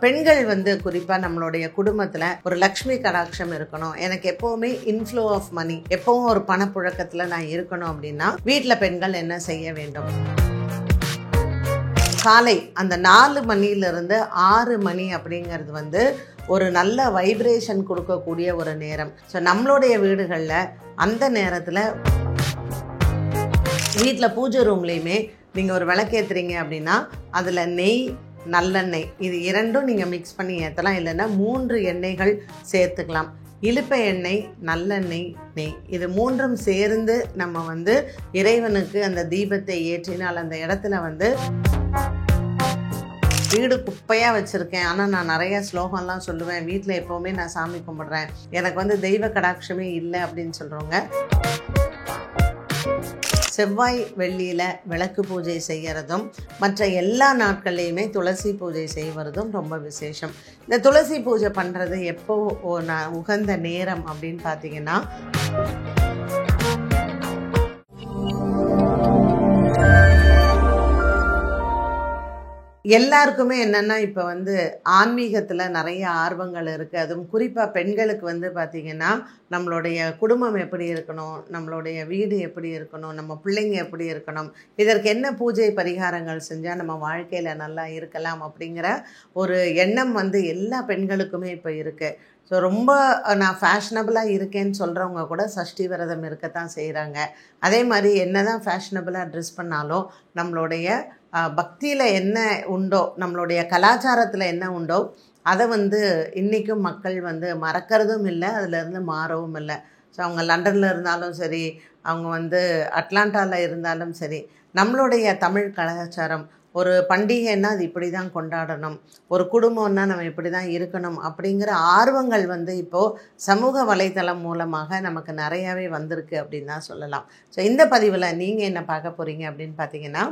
பெண்கள் குறிப்பா நம்மளுடைய குடும்பத்துல ஒரு லக்ஷ்மி கடாட்சம் இருக்கணும், எனக்கு எப்பவுமே இன்ஃப்ளோ ஆஃப் மணி, எப்பவும் ஒரு பணப்புழக்கத்துல நான் இருக்கணும் அப்படின்னா வீட்டுல பெண்கள் என்ன செய்ய வேண்டும்? காலை அந்த 4 மணியிலிருந்து 6 மணி அப்படிங்கிறது ஒரு நல்ல வைப்ரேஷன் கொடுக்கக்கூடிய ஒரு நேரம். ஸோ நம்மளுடைய வீடுகளில் அந்த நேரத்தில் வீட்டில் பூஜை ரூம்லேயுமே நீங்கள் ஒரு விளக்கேற்றுறீங்க அப்படின்னா அதில் நெய், நல்லெண்ணெய் இது இரண்டும் நீங்கள் மிக்ஸ் பண்ணி ஏற்றலாம். இல்லைன்னா 3 எண்ணெய்கள் சேர்த்துக்கலாம். இலுப்பை எண்ணெய், நல்லெண்ணெய், நெய் இது 3ம் சேர்ந்து நம்ம இறைவனுக்கு அந்த தீபத்தை ஏற்றினால் அந்த இடத்துல வீடு குப்பையாக வச்சுருக்கேன், ஆனால் நான் நிறைய ஸ்லோகம்லாம் சொல்லுவேன், வீட்டில் எப்போவுமே நான் சாமி கும்பிட்றேன், எனக்கு தெய்வ கடாட்சமே இல்லை அப்படின்னு சொல்கிறவங்க செவ்வாய் வெள்ளியில் விளக்கு பூஜை செய்கிறதும் மற்ற எல்லா நாட்கள்லையுமே துளசி பூஜை செய்வதும் ரொம்ப விசேஷம். இந்த துளசி பூஜை பண்ணுறது எப்போ உகந்த நேரம் அப்படின்னு பார்த்தீங்கன்னா, எல்லாருக்குமே என்னென்னா இப்போ ஆன்மீகத்தில் நிறைய ஆர்வங்கள் இருக்குது. அதுவும் குறிப்பாக பெண்களுக்கு பார்த்திங்கன்னா நம்மளுடைய குடும்பம் எப்படி இருக்கணும், நம்மளுடைய வீடு எப்படி இருக்கணும், நம்ம பிள்ளைங்க எப்படி இருக்கணும், இதற்கு என்ன பூஜை பரிகாரங்கள் செஞ்சால் நம்ம வாழ்க்கையில் நல்லா இருக்கலாம் அப்படிங்கிற ஒரு எண்ணம் எல்லா பெண்களுக்குமே இப்போ இருக்குது. ஸோ ரொம்ப நான் ஃபேஷனபுளாக இருக்கேன்னு சொல்கிறவங்க கூட சஷ்டி விரதம் இருக்கத்தான் செய்கிறாங்க. அதே மாதிரி என்ன தான் ஃபேஷனபுளாக ட்ரெஸ் பண்ணாலும் நம்மளுடைய பக்தியில் என்ன உண்டோ, நம்மளுடைய கலாச்சாரத்தில் என்ன உண்டோ அதை இன்றைக்கும் மக்கள் மறக்கிறதும் இல்லை, அதிலேருந்து மாறவும் இல்லை. ஸோ அவங்க லண்டனில் இருந்தாலும் சரி, அவங்க அட்லாண்டாவில் இருந்தாலும் சரி, நம்மளுடைய தமிழ் கலாச்சாரம் ஒரு பண்டிகைன்னா அது இப்படி தான் கொண்டாடணும், ஒரு குடும்பம்னா நம்ம இப்படி தான் இருக்கணும் அப்படிங்கிற ஆர்வங்கள் இப்போது சமூக வலைத்தளம் மூலமாக நமக்கு நிறையாவே வந்திருக்கு அப்படின்னு தான் சொல்லலாம். ஸோ இந்த பதிவில் நீங்கள் என்ன பார்க்க போகிறீங்க அப்படின்னு பார்த்தீங்கன்னா,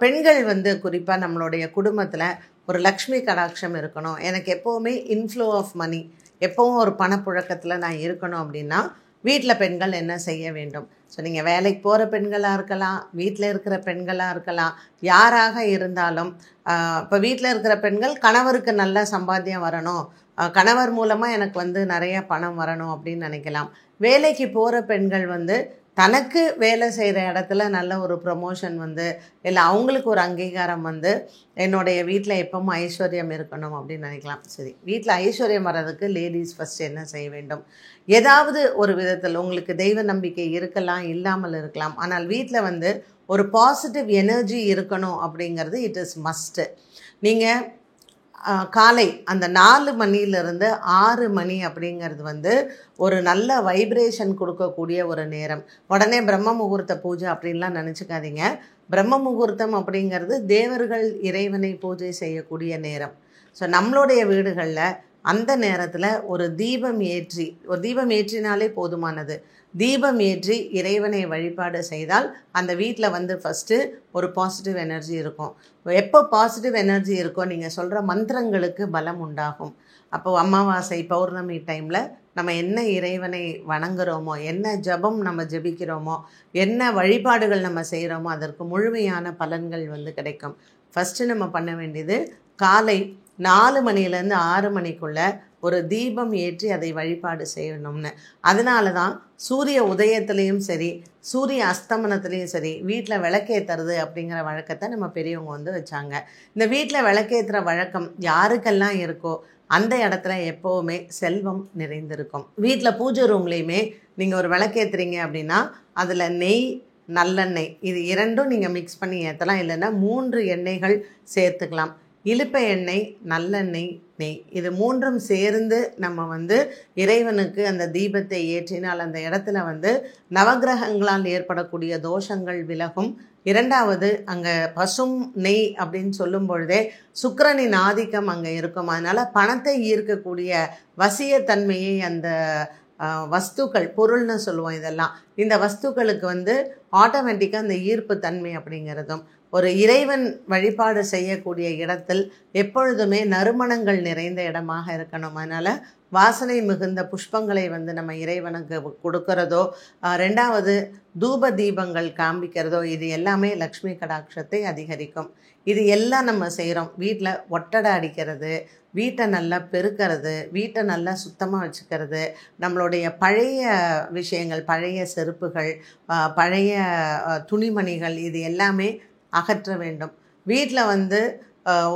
பெண்கள் குறிப்பாக நம்மளுடைய குடும்பத்தில் ஒரு லக்ஷ்மி கடாட்சம் இருக்கணும், எனக்கு எப்போவுமே இன்ஃப்ளோ ஆஃப் மணி, எப்பவும் ஒரு பணப்புழக்கத்தில் நான் இருக்கணும் அப்படின்னா வீட்டில் பெண்கள் என்ன செய்ய வேண்டும்? ஸோ நீங்கள் வேலைக்கு போகிற பெண்களாக இருக்கலாம், வீட்டில் இருக்கிற பெண்களாக இருக்கலாம், யாராக இருந்தாலும் இப்போ வீட்டில் இருக்கிற பெண்கள் கணவருக்கு நல்ல சம்பாத்தியம் வரணும், கணவர் மூலமாக எனக்கு நிறைய பணம் வரணும் அப்படின்னு நினைக்கலாம். வேலைக்கு போகிற பெண்கள் தனக்கு வேலை செய்கிற இடத்துல நல்ல ஒரு ப்ரொமோஷன் இல்லை அவங்களுக்கு ஒரு அங்கீகாரம் என்னுடைய வீட்டில் எப்பவும் ஐஸ்வர்யம் இருக்கணும் அப்படின்னு நினைக்கலாம். சரி, வீட்டில் ஐஸ்வர்யம் வர்றதுக்கு லேடிஸ் ஃபஸ்ட் என்ன செய்ய வேண்டும்? ஏதாவது ஒரு விதத்தில் உங்களுக்கு தெய்வ நம்பிக்கை இருக்கலாம், இல்லாமல் இருக்கலாம், ஆனால் வீட்டில் ஒரு பாசிட்டிவ் எனர்ஜி இருக்கணும் அப்படிங்கிறது இட் இஸ் மஸ்ட்டு. நீங்கள் காலை அந்த 4 மணியிலிருந்து 6 மணி அப்படிங்கிறது ஒரு நல்ல வைப்ரேஷன் கொடுக்கக்கூடிய ஒரு நேரம். உடனே பிரம்ம முகூர்த்த பூஜை அப்படின்லாம் நினச்சிக்காதீங்க. பிரம்ம முகூர்த்தம் அப்படிங்கிறது தேவர்கள் இறைவனை பூஜை செய்யக்கூடிய நேரம். ஸோ நம்மளுடைய வீடுகளில் அந்த நேரத்தில் ஒரு தீபம் ஏற்றினாலே போதுமானது. தீபம் ஏற்றி இறைவனை வழிபாடு செய்தால் அந்த வீட்டில் ஃபஸ்ட்டு ஒரு பாசிட்டிவ் எனர்ஜி இருக்கும். எப்போ பாசிட்டிவ் எனர்ஜி இருக்கோ நீங்கள் சொல்கிற மந்திரங்களுக்கு பலம் உண்டாகும். அப்போது அமாவாசை, பௌர்ணமி டைமில் நம்ம என்ன இறைவனை வணங்குகிறோமோ, என்ன ஜபம் நம்ம ஜபிக்கிறோமோ, என்ன வழிபாடுகள் நம்ம செய்கிறோமோ அதற்கு முழுமையான பலன்கள் கிடைக்கும். ஃபஸ்ட்டு நம்ம பண்ண வேண்டியது காலை 4 மணிலேருந்து 6 மணிக்குள்ளே ஒரு தீபம் ஏற்றி அதை வழிபாடு செய்யணும்னு. அதனால தான் சூரிய உதயத்துலேயும் சரி, சூரிய அஸ்தமனத்துலேயும் சரி வீட்டில் விளக்கேற்றுறது அப்படிங்கிற வழக்கத்தை நம்ம பெரியவங்க வச்சாங்க. இந்த வீட்டில் விளக்கேற்றுற வழக்கம் யாருக்கெல்லாம் இருக்கோ அந்த இடத்துல எப்போவுமே செல்வம் நிறைந்திருக்கும். வீட்டில் பூஜை ரூம்லேயுமே நீங்கள் ஒரு விளக்கேற்றுறீங்க அப்படின்னா அதில் நெய், நல்லெண்ணெய் இது இரண்டும் நீங்கள் மிக்ஸ் பண்ணி ஏற்றலாம். இல்லைன்னா 3 எண்ணெய்கள் சேர்த்துக்கலாம். இலுப்பை எண்ணெய், நல்லெண்ணெய், நெய் இது 3ம் சேர்ந்து நம்ம இறைவனுக்கு அந்த தீபத்தை ஏற்றினால் அந்த இடத்துல நவகிரகங்களால் ஏற்படக்கூடிய தோஷங்கள் விலகும். 2வது அங்கே பசும் நெய் அப்படின்னு சொல்லும் பொழுதே சுக்கிரனின் ஆதிக்கம் அங்கே இருக்கும். அதனால் பணத்தை ஈர்க்கக்கூடிய வசியத்தன்மையை அந்த வஸ்துக்கள், பொருள்னு சொல்லுவோம், இதெல்லாம் இந்த வஸ்துக்களுக்கு ஆட்டோமேட்டிக்காக அந்த ஈர்ப்பு தன்மை அப்படிங்கிறதும் ஒரு இறைவன் வழிபாடு செய்யக்கூடிய இடத்தில் எப்பொழுதுமே நறுமணங்கள் நிறைந்த இடமாக இருக்கணும். அதனால் வாசனை மிகுந்த புஷ்பங்களை நம்ம இறைவனுக்கு கொடுக்கறதோ, 2வது தூப தீபங்கள் காண்பிக்கிறதோ இது எல்லாமே லக்ஷ்மி கடாட்சத்தை அதிகரிக்கும். இது எல்லாம் நம்ம செய்கிறோம். வீட்டில் ஒட்டடை அடிக்கிறது, வீட்டை நல்லா பெருக்கிறது, வீட்டை நல்லா சுத்தமாக வச்சுக்கிறது, நம்மளுடைய பழைய விஷயங்கள், பழைய செருப்புகள், பழைய துணிமணிகள் இது எல்லாமே அகற்ற வேண்டும். வீட்டில் வந்து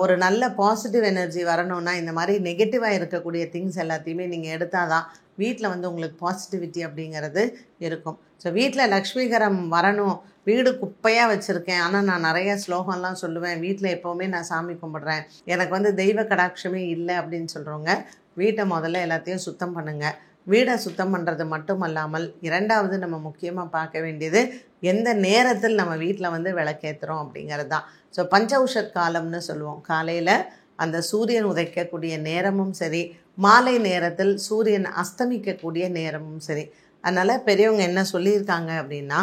ஒரு நல்ல பாசிட்டிவ் எனர்ஜி வரணும்னா இந்த மாதிரி நெகட்டிவாக இருக்கக்கூடிய திங்ஸ் எல்லாத்தையுமே நீங்கள் எடுத்தால் தான் வீட்டில் வந்து உங்களுக்கு பாசிட்டிவிட்டி அப்படிங்கிறது இருக்கும். ஸோ வீட்டில் லக்ஷ்மிகரம் வரணும். வீடு குப்பையாக வச்சுருக்கேன், ஆனால் நான் நிறைய ஸ்லோகம்லாம் சொல்லுவேன், வீட்டில் எப்போவுமே நான் சாமி கும்பிட்றேன், எனக்கு வந்து தெய்வ கடாட்சமே இல்லை அப்படின்னு சொல்கிறவங்க வீட்டை முதல்ல எல்லாத்தையும் சுத்தம் பண்ணுங்கள். வீடை சுத்தம் பண்ணுறது மட்டும் அல்லாமல் இரண்டாவது நம்ம முக்கியமாக பார்க்க வேண்டியது எந்த நேரத்தில் நம்ம வீட்டில் வந்து விளக்கேற்றுறோம் அப்படிங்கிறது தான். ஸோ பஞ்சௌஷத் காலம்னு சொல்லுவோம். காலையில் அந்த சூரியன் உதைக்கக்கூடிய நேரமும் சரி, மாலை நேரத்தில் சூரியன் அஸ்தமிக்கக்கூடிய நேரமும் சரி. அதனால் பெரியவங்க என்ன சொல்லியிருக்காங்க அப்படின்னா,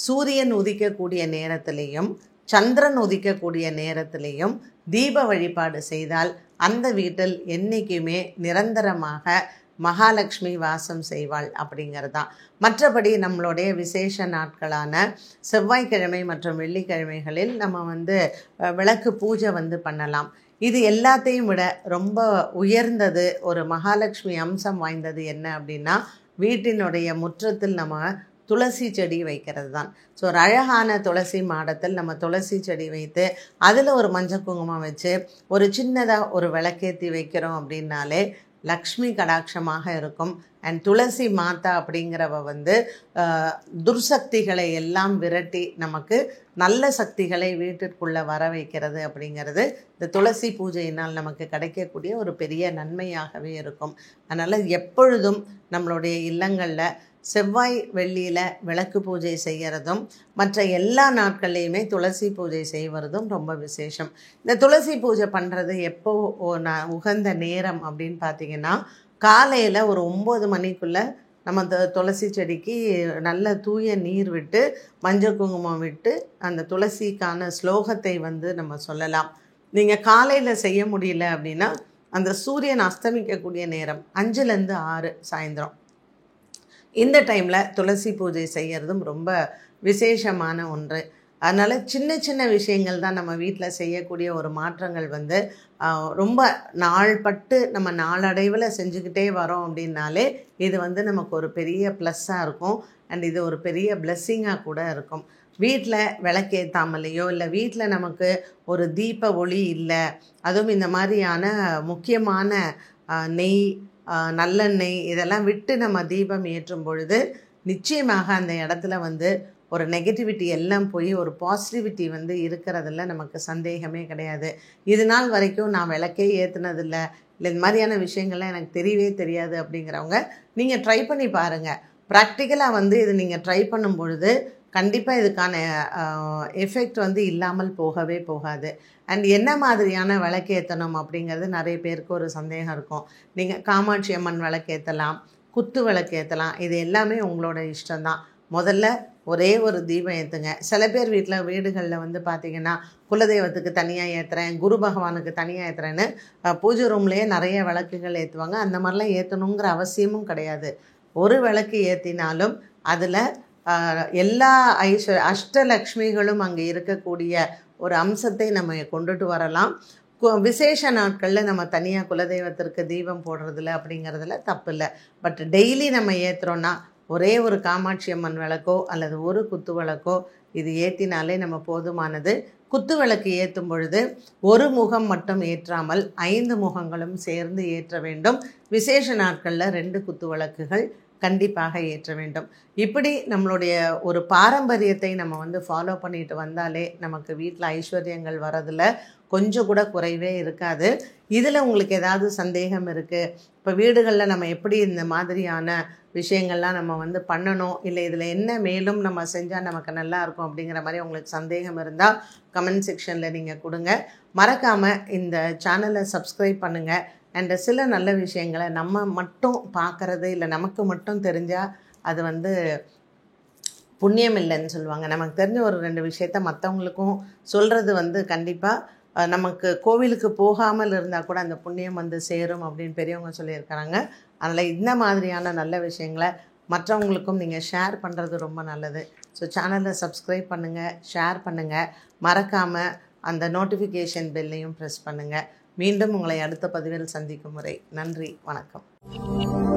சூரியன் உதிக்கக்கூடிய நேரத்திலையும் சந்திரன் உதிக்கக்கூடிய நேரத்திலையும் தீப வழிபாடு செய்தால் அந்த வீட்டில் என்றைக்குமே நிரந்தரமாக மகாலட்சுமி வாசம் செய்வாள் அப்படிங்கிறது தான். மற்றபடி நம்மளுடைய விசேஷ நாட்களான செவ்வாய்க்கிழமை மற்றும் வெள்ளிக்கிழமைகளில் நம்ம வந்து விளக்கு பூஜை வந்து பண்ணலாம். இது எல்லாத்தையும் விட ரொம்ப உயர்ந்தது, ஒரு மகாலட்சுமி அம்சம் வாய்ந்தது என்ன அப்படின்னா, வீட்டினுடைய முற்றத்தில் நம்ம துளசி செடி வைக்கிறது தான். ஸோ ஒரு அழகான துளசி மாடத்தில் நம்ம துளசி செடி வைத்து அதில் ஒரு மஞ்சள் குங்குமம் வச்சு ஒரு சின்னதாக ஒரு விளக்கேற்றி வைக்கிறோம் அப்படின்னாலே லக்ஷ்மி கடாட்சமாக இருக்கும். அண்ட் துளசி மாதா அப்படிங்கிறவ வந்து துர்சக்திகளை எல்லாம் விரட்டி நமக்கு நல்ல சக்திகளை வீட்டிற்குள்ளே வர வைக்கிறது அப்படிங்கிறது இந்த துளசி பூஜையினால் நமக்கு கிடைக்கக்கூடிய ஒரு பெரிய நன்மையாகவே இருக்கும். அதனால் எப்பொழுதும் நம்மளுடைய இல்லங்களில் செவ்வாய் வெள்ளியில் விளக்கு பூஜை செய்கிறதும் மற்ற எல்லா நாட்கள்லையுமே துளசி பூஜை செய்வதும் ரொம்ப விசேஷம். இந்த துளசி பூஜை பண்ணுறது எப்போ உகந்த நேரம் அப்படின்னு பார்த்திங்கன்னா, காலையில் ஒரு 9 மணிக்குள்ளே நம்ம துளசி செடிக்கு நல்ல தூய நீர் விட்டு மஞ்சள் குங்குமம் விட்டு அந்த துளசிக்கான ஸ்லோகத்தை வந்து நம்ம சொல்லலாம். நீங்கள் காலையில் செய்ய முடியல அப்படின்னா அந்த சூரியன் அஸ்தமிக்கக்கூடிய நேரம் 5லேருந்து 6 சாயந்தரம் இந்த டைமில் துளசி பூஜை செய்கிறதும் ரொம்ப விசேஷமான ஒன்று. அதனால் சின்ன சின்ன விஷயங்கள் தான் நம்ம வீட்டில் செய்யக்கூடிய ஒரு மாற்றங்கள் வந்து ரொம்ப நாள்பட்டு நம்ம நாளடைவில் செஞ்சுக்கிட்டே வரோம் அப்படின்னாலே இது வந்து நமக்கு ஒரு பெரிய ப்ளஸ்ஸாக இருக்கும். அண்ட் இது ஒரு பெரிய பிளெஸ்ஸிங்காக கூட இருக்கும். வீட்டில் விளக்கேற்றாமலேயோ இல்லை வீட்டில் நமக்கு ஒரு தீப ஒளி இல்லை, அதுவும் இந்த மாதிரியான முக்கியமான நெய், நல்லெண்ணெய் இதெல்லாம் விட்டு நம்ம தீபம் ஏற்றும் பொழுது நிச்சயமாக அந்த இடத்துல வந்து ஒரு நெகட்டிவிட்டி எல்லாம் போய் ஒரு பாசிட்டிவிட்டி வந்து இருக்கிறதில்ல, நமக்கு சந்தேகமே கிடையாது. இது நாள் வரைக்கும் நான் விளக்கே ஏற்றுனதில்லை, இல்லை இந்த மாதிரியான விஷயங்கள்லாம் எனக்கு தெரியவே தெரியாது அப்படிங்கிறவங்க நீங்கள் ட்ரை பண்ணி பாருங்கள். ப்ராக்டிக்கலாக வந்து இது நீங்கள் ட்ரை பண்ணும் பொழுது கண்டிப்பாக இதுக்கான எஃபெக்ட் வந்து இல்லாமல் போகவே போகாது. அண்ட் என்ன மாதிரியான விளக்கேற்றணும் அப்படிங்கிறது நிறைய பேருக்கு ஒரு சந்தேகம் இருக்கும். நீங்கள் காமாட்சி அம்மன் விளக்கேற்றலாம், குத்து விளக்கேற்றலாம், இது எல்லாமே உங்களோட இஷ்டம்தான். முதல்ல ஒரே ஒரு தீபம் ஏற்றுங்க. சில பேர் வீடுகளில் வந்து பார்த்திங்கன்னா குலதெய்வத்துக்கு தனியாக ஏற்றுறேன், குரு பகவானுக்கு தனியாக ஏற்றுறேன்னு பூஜை ரூம்லேயே நிறைய விளக்குகள் ஏற்றுவாங்க. அந்த மாதிரிலாம் ஏற்றணுங்கிற அவசியமும் கிடையாது. ஒரு விளக்கு ஏற்றினாலும் அதில் எல்லா அஷ்டலக்ஷ்மிகளும் அங்கே இருக்கக்கூடிய ஒரு அம்சத்தை நம்ம கொண்டுட்டு வரலாம். விசேஷ நாட்களில் நம்ம தனியாக குலதெய்வத்திற்கு தீபம் போடுறதில்ல அப்படிங்கிறதுல தப்பு இல்லை. பட் டெய்லி நம்ம ஏற்றுறோன்னா ஒரே ஒரு காமாட்சி அம்மன் விளக்கோ அல்லது ஒரு குத்து விளக்கோ இது ஏற்றினாலே நம்ம போதுமானது. குத்து விளக்கு ஏற்றும் பொழுது ஒரு முகம் மட்டும் ஏற்றாமல் 5 முகங்களும் சேர்ந்து ஏற்ற வேண்டும். விசேஷ நாட்களில் 2 குத்து விளக்குகள் கண்டிப்பாக ஏற்ற வேண்டும். இப்படி நம்மளுடைய ஒரு பாரம்பரியத்தை நம்ம வந்து ஃபாலோ பண்ணிட்டு வந்தாலே நமக்கு வீட்டில் ஐஸ்வர்யங்கள் வரதில் கொஞ்சம் கூட குறைவே இருக்காது. இதில் உங்களுக்கு ஏதாவது சந்தேகம் இருக்குது, இப்போ வீடுகளில் நம்ம எப்படி இந்த மாதிரியான விஷயங்கள்லாம் நம்ம வந்து பண்ணணும், இல்லை இதில் என்ன மேலும் நம்ம செஞ்சால் நமக்கு நல்லா இருக்கும் அப்படிங்கிற மாதிரி உங்களுக்கு சந்தேகம் இருந்தால் கமெண்ட் செக்ஷனில் நீங்கள் கொடுங்க. மறக்காமல் இந்த சேனலை சப்ஸ்கிரைப் பண்ணுங்கள். அண்ட் சில நல்ல விஷயங்களை நம்ம மட்டும் பார்க்குறது இல்லை நமக்கு மட்டும் தெரிஞ்சால் அது வந்து புண்ணியம் இல்லைன்னு சொல்லுவாங்க. நமக்கு தெரிஞ்ச ஒரு 2 விஷயத்த மற்றவங்களுக்கும் சொல்கிறது வந்து கண்டிப்பாக நமக்கு கோவிலுக்கு போகாமல் இருந்தால் கூட அந்த புண்ணியம் வந்து சேரும் அப்படின்னு பெரியவங்க சொல்லியிருக்கிறாங்க. அதனால் இந்த மாதிரியான நல்ல விஷயங்களை மற்றவங்களுக்கும் நீங்கள் ஷேர் பண்ணுறது ரொம்ப நல்லது. ஸோ சேனலை சப்ஸ்கிரைப் பண்ணுங்கள், ஷேர் பண்ணுங்கள். மறக்காமல் அந்த நோட்டிஃபிகேஷன் பெல்லையும் ப்ரெஸ் பண்ணுங்கள். மீண்டும் உங்களை அடுத்த பதிவில் சந்திக்கும் வரை நன்றி, வணக்கம்.